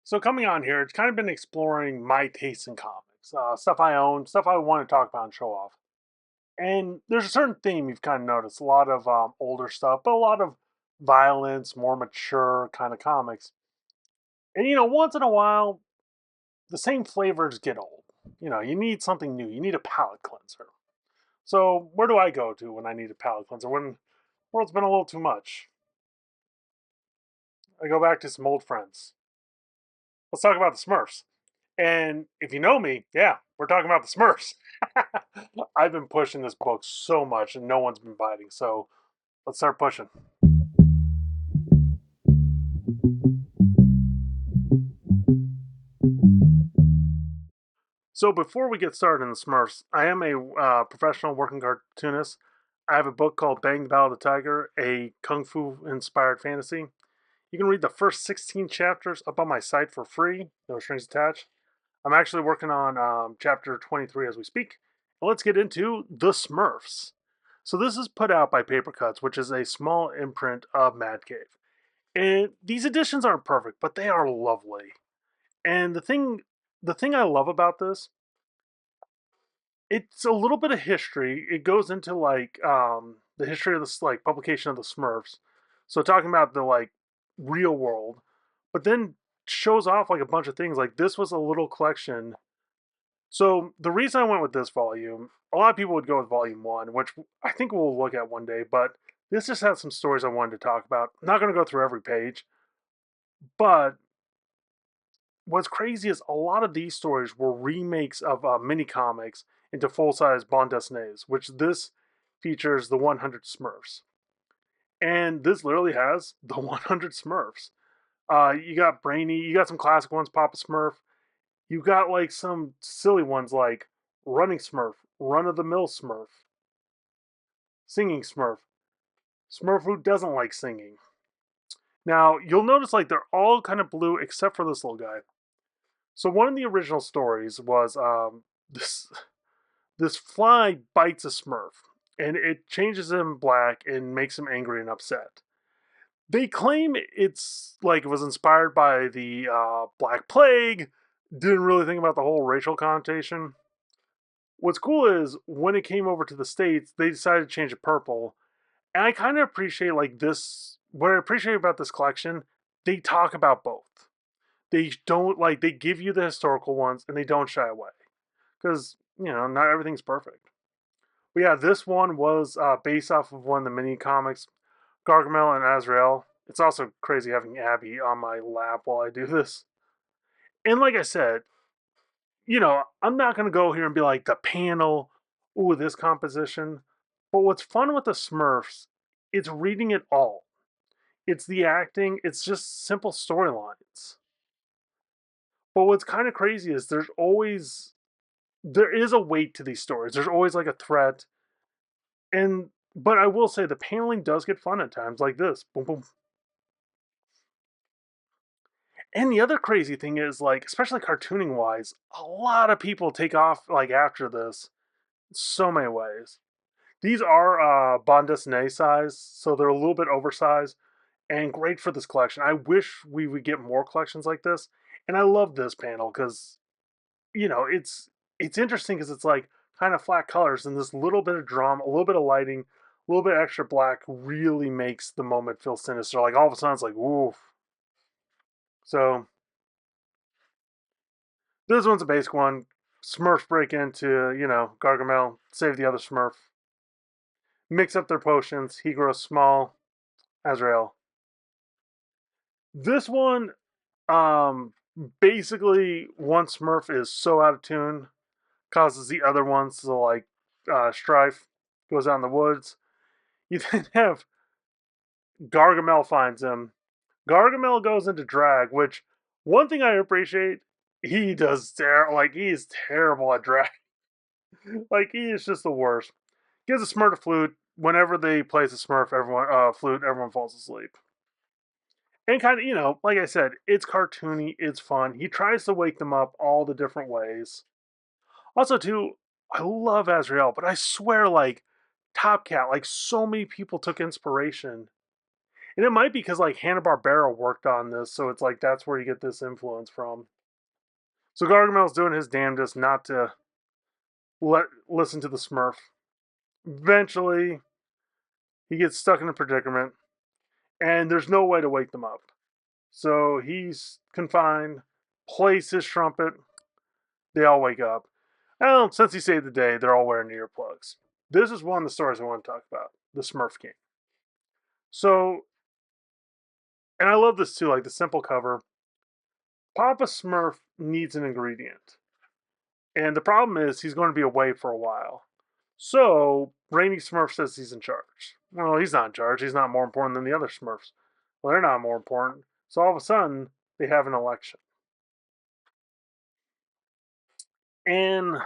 So coming on here, it's kind of been exploring my tastes in comics, stuff I own, stuff I want to talk about and show off. And there's a certain theme you've kind of noticed: a lot of older stuff, but a lot of violence, more mature kind of comics. And once in a while, the same flavors get old. You need something new. You need a palate cleanser. So where do I go to when I need a palate cleanser? When the world's been a little too much, I go back to some old friends. Let's talk about the Smurfs. And if you know me, yeah, we're talking about the Smurfs. I've been pushing this book so much and no one's been biting. So let's start pushing. So before we get started in the Smurfs, I am a professional working cartoonist. I have a book called Bang the Battle of the Tiger, a kung fu inspired fantasy. You can read the first 16 chapters up on my site for free, no strings attached. I'm actually working on chapter 23 as we speak. Let's get into The Smurfs. So this is put out by Paper Cuts, which is a small imprint of Mad Cave. And these editions aren't perfect, but they are lovely. And the thing I love about this, it's a little bit of history. It goes into like the history of this like publication of the Smurfs. So talking about the like real world, but then shows off like a bunch of things. Like this was a little collection. So the reason I went with this volume, a lot of people would go with volume one, which I think we'll look at one day, but this just has some stories I wanted to talk about. I'm not going to go through every page, but what's crazy is a lot of these stories were remakes of mini comics into full size bande dessinées, which this features the 100 Smurfs. And this literally has the 100 Smurfs. You got Brainy, you got some classic ones, Papa Smurf. You got like some silly ones like Running Smurf, Run of the Mill Smurf, Singing Smurf, Smurf who doesn't like singing. Now, you'll notice like they're all kind of blue except for this little guy. So one of the original stories was this fly bites a Smurf and it changes him black and makes him angry and upset. They claim it's like it was inspired by the Black Plague. Didn't really think about the whole racial connotation. What's cool is when it came over to the States, they decided to change it purple. And I kind of appreciate like this. What I appreciate about this collection, they talk about both. They don't like they give you the historical ones and they don't shy away because not everything's perfect. But yeah, this one was based off of one of the mini comics, Gargamel and Azrael. It's also crazy having Abby on my lap while I do this. And like I said, I'm not gonna go here and be like the panel, ooh, this composition. But what's fun with the Smurfs, it's reading it all. It's the acting, it's just simple storylines. But what's kind of crazy is there is a weight to these stories. There's always like a threat. And but I will say the paneling does get fun at times like this. Boom boom. And the other crazy thing is like, especially cartooning wise, a lot of people take off like after this so many ways. These are bande dessinée size, so they're a little bit oversized and great for this collection. I wish we would get more collections like this. And I love this panel because it's interesting because it's like kind of flat colors and this little bit of drama, a little bit of lighting, a little bit extra black really makes the moment feel sinister. Like all of a sudden it's like oof. So this one's a basic one. Smurfs break into, Gargamel, save the other Smurf, mix up their potions. He grows small. Azrael. This one, um, basically, one Smurf is so out of tune, causes the other ones to like strife, goes out in the woods. You then have Gargamel finds him. Gargamel goes into drag, which one thing I appreciate, he does like he is terrible at drag. Like he is just the worst. Gives a Smurf a flute. Whenever they plays a Smurf, everyone flute, everyone falls asleep. And kind of, like I said, it's cartoony, it's fun. He tries to wake them up all the different ways. Also, too, I love Azrael, but I swear, like Top Cat, like so many people took inspiration. And it might be because like Hanna-Barbera worked on this, so it's like that's where you get this influence from. So Gargamel's doing his damnedest not to listen to the Smurf. Eventually, he gets stuck in a predicament, and there's no way to wake them up. So he's confined, plays his trumpet, they all wake up. Well, since he saved the day, they're all wearing earplugs. This is one of the stories I want to talk about, the Smurf King. So, and I love this too, like the simple cover. Papa Smurf needs an ingredient. And the problem is he's going to be away for a while. So, Rainy Smurf says he's in charge. Well, he's not in charge. He's not more important than the other Smurfs. Well, they're not more important. So all of a sudden, they have an election. And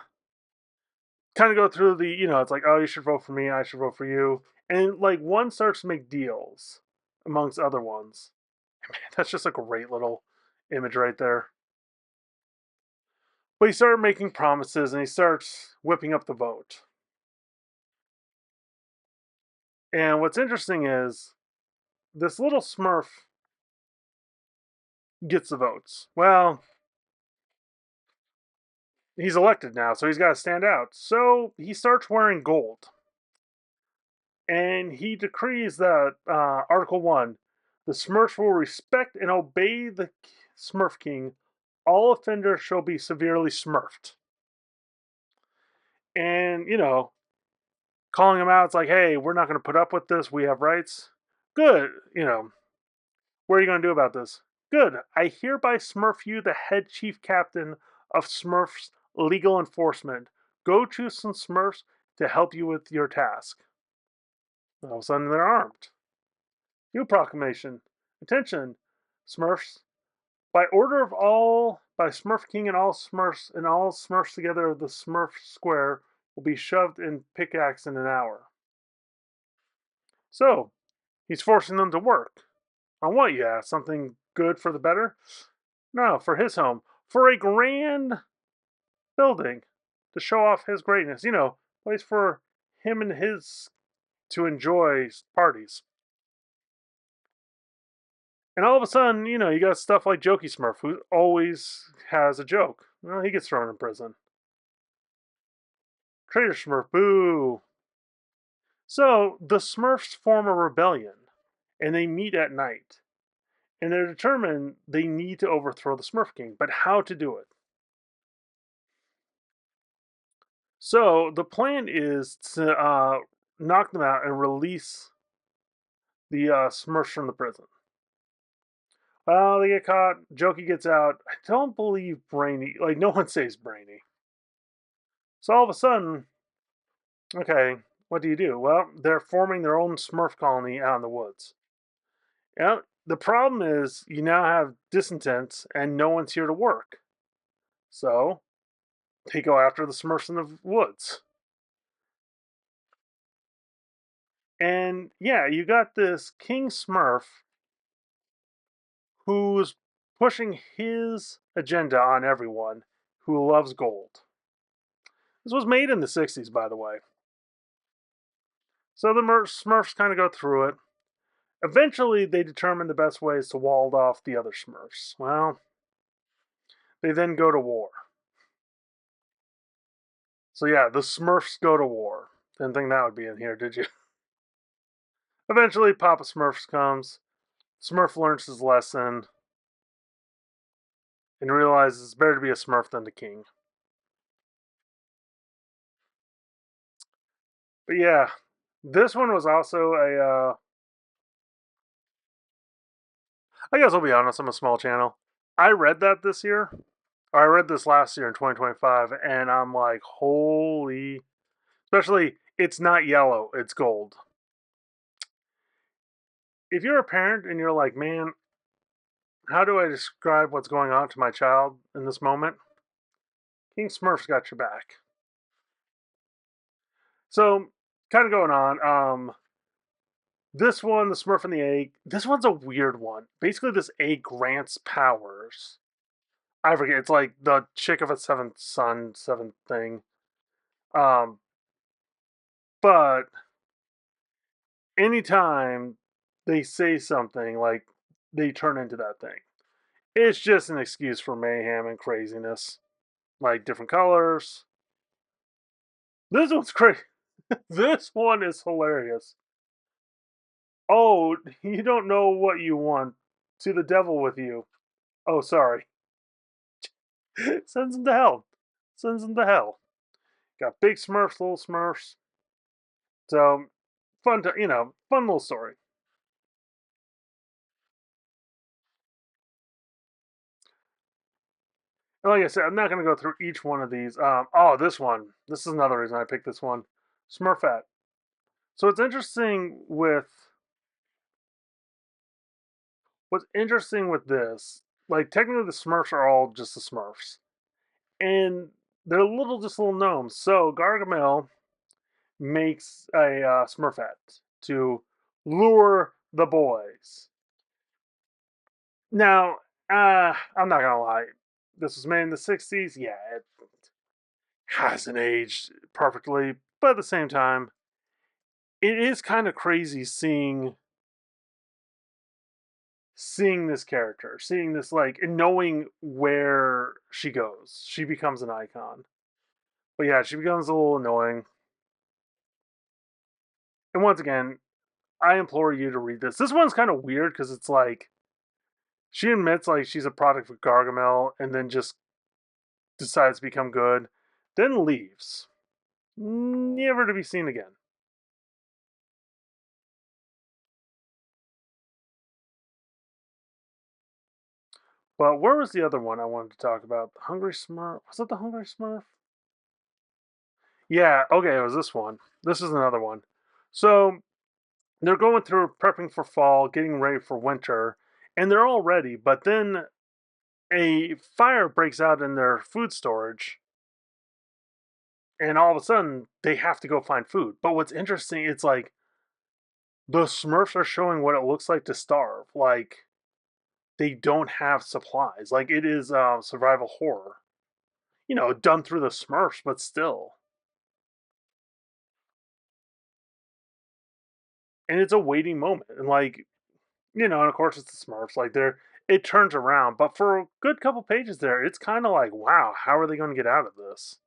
kind of go through the, it's like, oh, you should vote for me, I should vote for you. And like one starts to make deals amongst other ones. Man, that's just a great little image right there. But he started making promises and he starts whipping up the vote. And what's interesting is this little Smurf gets the votes. Well, he's elected now, so he's got to stand out. So he starts wearing gold. And he decrees that Article 1 the Smurfs will respect and obey the Smurf King. All offenders shall be severely smurfed. And, calling him out, it's like, hey, we're not going to put up with this. We have rights. Good. What are you going to do about this? Good. I hereby smurf you, the head chief captain of Smurfs legal enforcement. Go choose some Smurfs to help you with your task. All of a sudden, they're armed. New proclamation. Attention, Smurfs. By order of all, by Smurf King and all Smurfs together, the Smurf Square will be shoved in pickaxe in an hour. So, he's forcing them to work. On what, you ask? Something good for the better? No, for his home. For a grand building to show off his greatness. Place for him and his to enjoy parties. And all of a sudden, you got stuff like Jokey Smurf, who always has a joke. Well, he gets thrown in prison. Traitor Smurf, boo. So the Smurfs form a rebellion, and they meet at night. And they're determined they need to overthrow the Smurf King, but how to do it? So the plan is to knock them out and release the Smurfs from the prison. Well, they get caught. Jokey gets out. I don't believe Brainy. Like, no one saves Brainy. So all of a sudden, okay, what do you do? Well, they're forming their own Smurf colony out in the woods. Yeah, the problem is you now have discontents and no one's here to work. So they go after the Smurfs in the woods. And yeah, you got this King Smurf who's pushing his agenda on everyone who loves gold. This was made in the 60s, by the way. So the Smurfs kind of go through it. Eventually, they determine the best ways to wall off the other Smurfs. Well, they then go to war. So yeah, the Smurfs go to war. Didn't think that would be in here, did you? Eventually, Papa Smurfs comes. Smurf learns his lesson and realizes it's better to be a Smurf than the king. But yeah, this one was also a. I guess I'll be honest, I'm a small channel. I read that this year. Or I read this last year in 2025, and I'm like, holy. Especially, it's not yellow, it's gold. If you're a parent and you're like, man, how do I describe what's going on to my child in this moment? King Smurf's got your back. So, kind of going on. This one, the Smurf and the egg. This one's a weird one. Basically, this egg grants powers. I forget. It's like the chick of a seventh son, seventh thing. Um, but anytime they say something, like they turn into that thing. It's just an excuse for mayhem and craziness. Like different colors. This one's crazy. This one is hilarious. Oh, you don't know what you want. To the devil with you. Oh, sorry. Sends him to hell. Sends him to hell. Got big Smurfs, little Smurfs. So fun to fun little story. And like I said, I'm not going to go through each one of these. Oh, this one. This is another reason I picked this one. Smurfette. So what's interesting with this, like technically the Smurfs are all just the Smurfs, and they're just little gnomes. So Gargamel makes a Smurfette to lure the boys. Now, I'm not gonna lie, this was made in the '60s. Yeah, it hasn't aged perfectly, but at the same time, it is kind of crazy seeing this character, seeing this like, and knowing where she goes. She becomes an icon. But yeah, she becomes a little annoying. And once again, I implore you to read this. This one's kind of weird because it's like she admits like she's a product of Gargamel and then just decides to become good, then leaves, never to be seen again. But where was the other one I wanted to talk about? The Hungry Smurf. Was it the Hungry Smurf? Yeah, okay, it was this one. This is another one. So they're going through prepping for fall, getting ready for winter, and they're all ready, but then a fire breaks out in their food storage, and all of a sudden they have to go find food. But what's interesting, it's like the Smurfs are showing what it looks like to starve. Like they don't have supplies. Like it is survival horror. Done through the Smurfs, but still. And it's a waiting moment. And like, and of course it's the Smurfs. Like it turns around. But for a good couple pages there, it's kind of like, wow, how are they going to get out of this?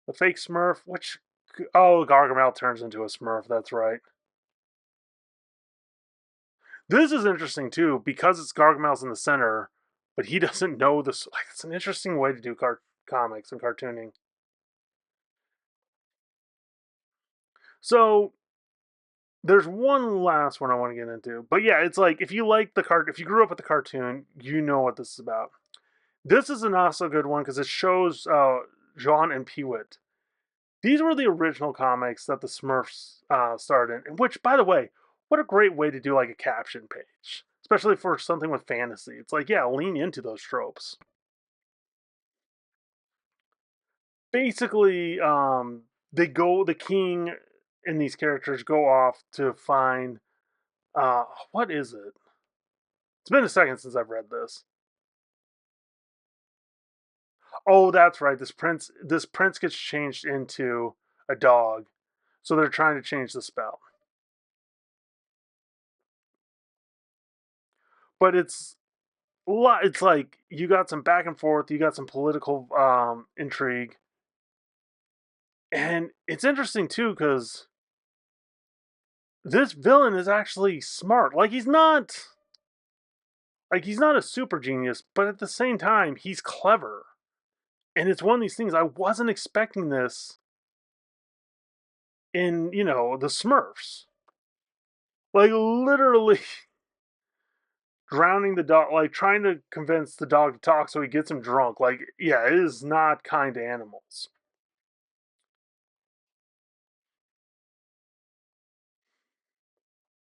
The fake Smurf, which Gargamel turns into a Smurf. That's right. This is interesting too because it's Gargamel's in the center, but he doesn't know this. Like, it's an interesting way to do comics and cartooning. So there's one last one I want to get into, but yeah, it's like if you like if you grew up with the cartoon, you know what this is about. This is an also good one because it shows John and Peewit. These were the original comics that the Smurfs started in. Which, by the way, what a great way to do like a caption page, especially for something with fantasy. It's like, yeah, lean into those tropes. Basically, the king and these characters go off to find what is it? It's been a second since I've read this. Oh, that's right. This prince gets changed into a dog, so they're trying to change the spell. But it's a lot. It's like you got some back and forth. You got some political intrigue, and it's interesting too because this villain is actually smart. Like he's not a super genius, but at the same time, he's clever. And it's one of these things I wasn't expecting this in, the Smurfs. Like literally drowning the dog, like trying to convince the dog to talk so he gets him drunk. Like, yeah, it is not kind to animals.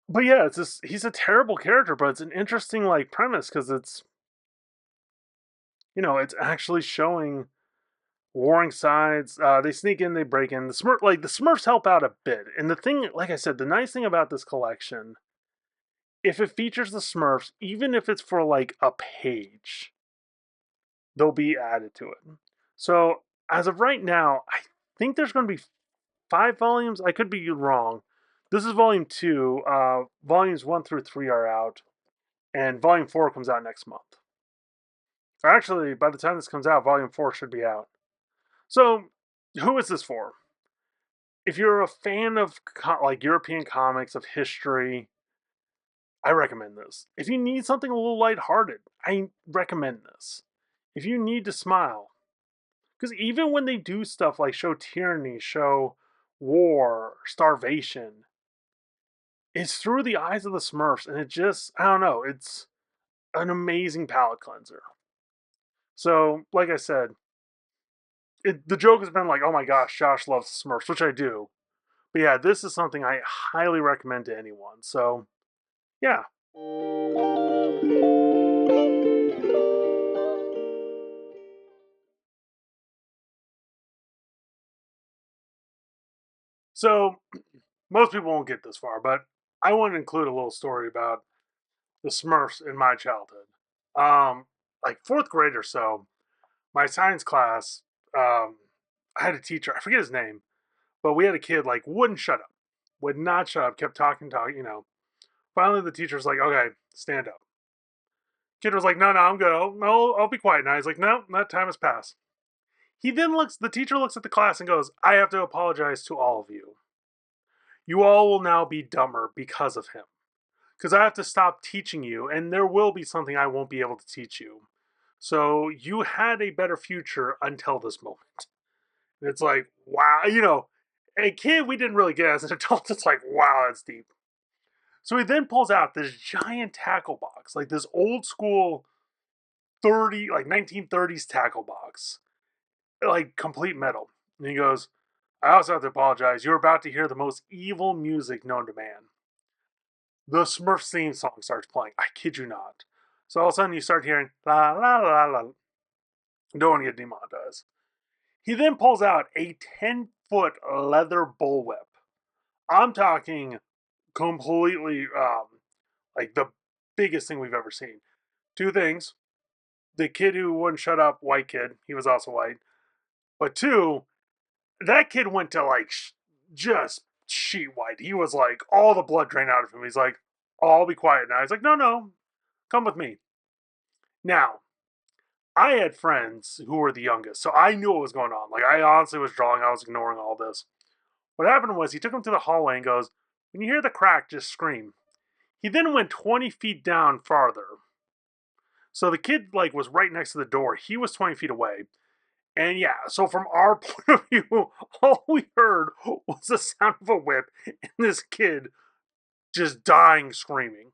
But yeah, he's a terrible character, but it's an interesting like premise because it's actually showing warring sides. They sneak in, they break in. The Smurfs help out a bit. And the thing, like I said, the nice thing about this collection, if it features the Smurfs, even if it's for like a page, they'll be added to it. So as of right now, I think there's going to be 5 volumes. I could be wrong. This is volume two. Volumes 1 through 3 are out, and volume 4 comes out next month. Actually, by the time this comes out, volume 4 should be out. So, who is this for? If you're a fan of like European comics, of history, I recommend this. If you need something a little lighthearted, I recommend this. If you need to smile, because even when they do stuff like show tyranny, show war, starvation, it's through the eyes of the Smurfs, and it just, I don't know, it's an amazing palate cleanser. So, like I said, the joke has been like, oh my gosh, Josh loves Smurfs, which I do. But yeah, this is something I highly recommend to anyone. So, yeah. So, most people won't get this far, but I want to include a little story about the Smurfs in my childhood. Um, like fourth grade or so, my science class, I had a teacher, I forget his name, but we had a kid like wouldn't shut up, would not shut up, kept talking. Finally, the teacher's like, okay, stand up. Kid was like, no, I'm good. I'll be quiet now. He's like, no, that time has passed. The teacher looks at the class and goes, I have to apologize to all of you. You all will now be dumber because of him. Because I have to stop teaching you, and there will be something I won't be able to teach you. So you had a better future until this moment. And it's like, wow, a kid we didn't really get as an adult. It's like, wow, that's deep. So he then pulls out this giant tackle box, like this old school 1930s tackle box, like complete metal. And he goes, I also have to apologize. You're about to hear the most evil music known to man. The Smurfs theme song starts playing. I kid you not. So all of a sudden you start hearing la la la la. Don't want to get demonetized. He then pulls out a 10-foot leather bullwhip. I'm talking completely like the biggest thing we've ever seen. Two things. The kid who wouldn't shut up, white kid, he was also white. But two, that kid went to like just sheet white. He was like all the blood drained out of him. He's like, oh, I'll be quiet now. He's like, no, come with me. Now, I had friends who were the youngest, so I knew what was going on. Like, I honestly was drawing, I was ignoring all this. What happened was he took him to the hallway and goes, when you hear the crack, just scream. He then went 20 feet down farther. So the kid, like, was right next to the door. He was 20 feet away. And yeah, so from our point of view, all we heard was the sound of a whip and this kid just dying screaming.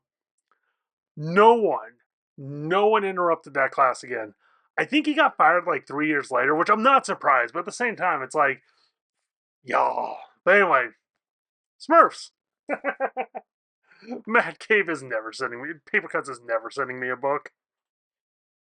No one, no one interrupted that class again. I think he got fired like 3 years later, which I'm not surprised, but at the same time, it's like, y'all. But anyway, Smurfs. Matt Cave is never sending me, Paper Cuts is never sending me a book.